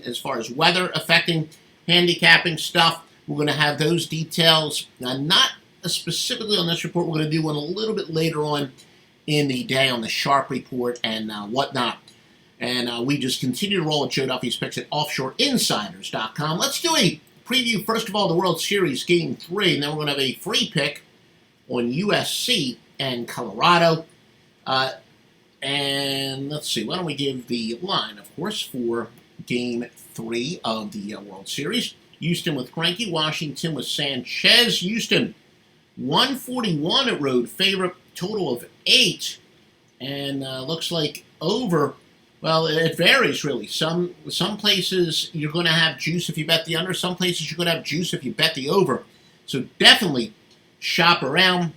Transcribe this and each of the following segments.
as far as weather affecting handicapping stuff. We're going to have those details, not specifically on this report. We're going to do one a little bit later on in the day on the Sharp report and whatnot. And we just continue to roll with Joe Duffy's picks at offshoreinsiders.com. Let's do a preview, first of all, the World Series Game 3, and then we're going to have a free pick on USC and Colorado. And let's see, why don't we give the line, of course, for Game 3 of the World Series. Houston with Greinke, Washington with Sanchez. Houston, 141 at road favorite, total of 8. And looks like over, well, it varies really. Some places you're going to have juice if you bet the under. Some places you're going to have juice if you bet the over. So definitely shop around.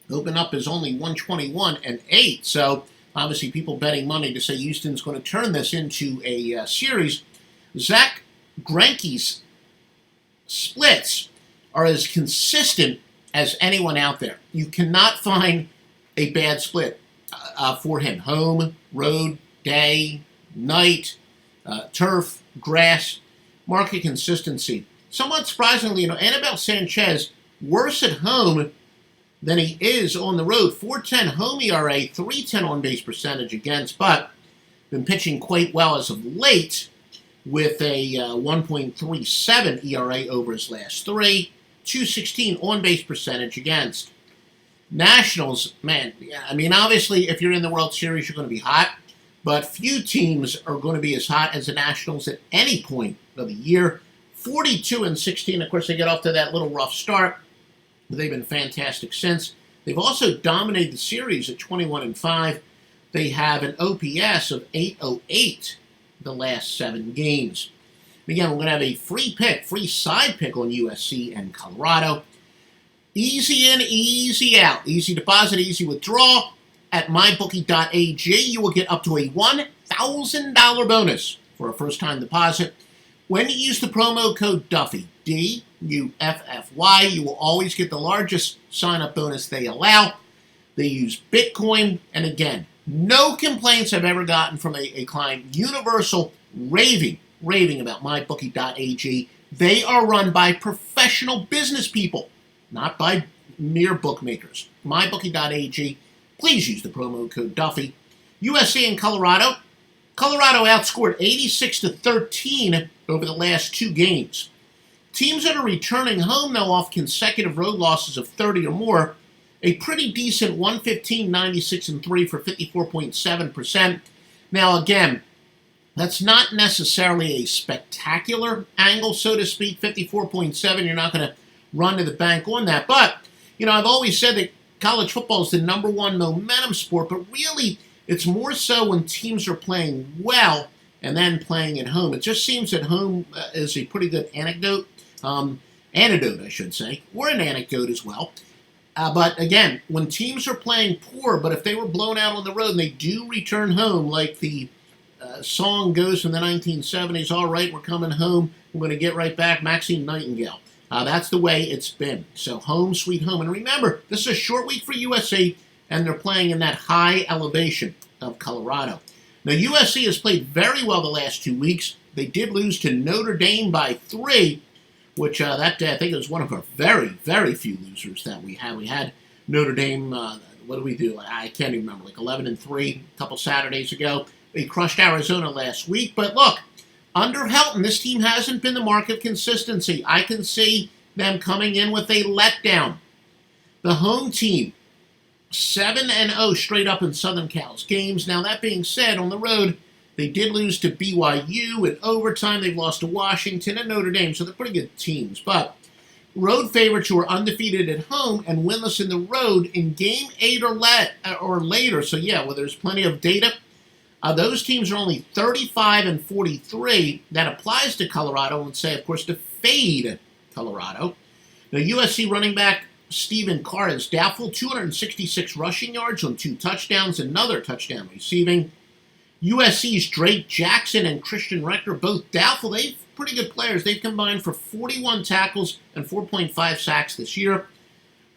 Open up is only 121 and 8. So obviously people betting money to say Houston's going to turn this into a series. Zach Greinke's splits are as consistent as anyone out there. You cannot find a bad split for him. Home, road, day, night, turf, grass, market consistency. Somewhat surprisingly, Anibal Sanchez, worse at home than he is on the road. 4.10 home ERA, 3.10 on-base percentage against, but been pitching quite well as of late with a 1.37 ERA over his last 3, 2.16 on-base percentage against. Nationals, man, obviously if you're in the World Series, you're going to be hot. But few teams are going to be as hot as the Nationals at any point of the year. 42 and 16. Of course, they get off to that little rough start, but they've been fantastic since. They've also dominated the series at 21 and 5. They have an OPS of 808 the last 7 games. Again, we're going to have a free side pick on USC and Colorado. Easy in, easy out. Easy deposit, easy withdrawal. At mybookie.ag, you will get up to a $1,000 bonus for a first-time deposit. When you use the promo code Duffy, D-U-F-F-Y, you will always get the largest sign-up bonus they allow. They use Bitcoin, and again, no complaints I've ever gotten from a client. Universal raving about mybookie.ag. They are run by professional business people, not by mere bookmakers. mybookie.ag. Please use the promo code Duffy. USC and Colorado. Colorado outscored 86-13 over the last 2 games. Teams that are returning home now off consecutive road losses of 30 or more. A pretty decent 115, 96, and 3 for 54.7%. Now again, that's not necessarily a spectacular angle, so to speak. 54.7, you're not going to run to the bank on that. But, I've always said that college football is the number one momentum sport, but really it's more so when teams are playing well and then playing at home. It just seems that home is a pretty good anecdote, I should say, or an anecdote as well. But again, when teams are playing poor, but if they were blown out on the road and they do return home, like the song goes from the 1970s, all right, we're coming home, we're going to get right back, Maxine Nightingale. That's the way it's been. So home, sweet home. And remember, this is a short week for USC, and they're playing in that high elevation of Colorado. Now, USC has played very well the last 2 weeks. They did lose to Notre Dame by 3, which I think was one of our very, very few losers that we had. We had Notre Dame, what did we do? I can't even remember, like 11 and 3 a couple Saturdays ago. They crushed Arizona last week. But look, under Helton, this team hasn't been the mark of consistency. I can see them coming in with a letdown. The home team, 7-0 straight up in Southern Cal's games. Now, that being said, on the road, they did lose to BYU in overtime. They've lost to Washington and Notre Dame, so they're pretty good teams. But road favorites who are undefeated at home and winless in the road in Game 8 or later. So, yeah, well, there's plenty of data. Those teams are only 35 and 43. That applies to Colorado and say, of course, to fade Colorado. Now, USC running back Stephen Carr is doubtful. 266 rushing yards on 2 touchdowns, another touchdown receiving. USC's Drake Jackson and Christian Rector both doubtful. They've pretty good players. They've combined for 41 tackles and 4.5 sacks this year.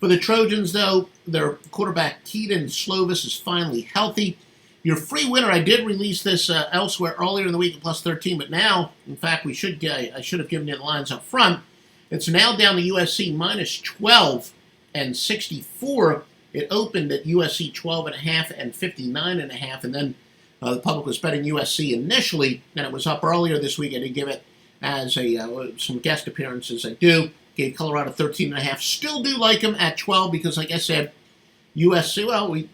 For the Trojans, though, their quarterback Keaton Slovis is finally healthy. Your free winner, I did release this elsewhere earlier in the week at plus 13, but now, in fact, I should have given you the lines up front. It's now down to USC minus 12 and 64. It opened at USC 12.5 and 59.5, and then the public was betting USC initially, and it was up earlier this week. I did give it as some guest appearances. I do. Gave Colorado 13.5. Still do like them at 12 because, like I said, USC, well, we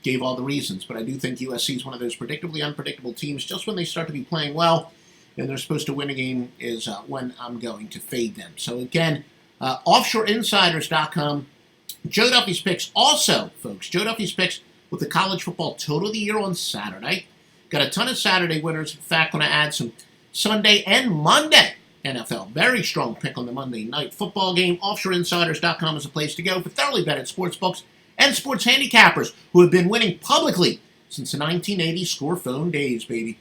gave all the reasons, but I do think USC is one of those predictably unpredictable teams. Just when they start to be playing well and they're supposed to win a game is when I'm going to fade them. So again, offshoreinsiders.com. Joe Duffy's picks also, folks. Joe Duffy's picks with the college football total of the year on Saturday. Got a ton of Saturday winners. In fact, going to add some Sunday and Monday NFL. Very strong pick on the Monday night football game. Offshoreinsiders.com is a place to go for thoroughly betted sports books and sports handicappers who have been winning publicly since the 1980 score phone days, baby.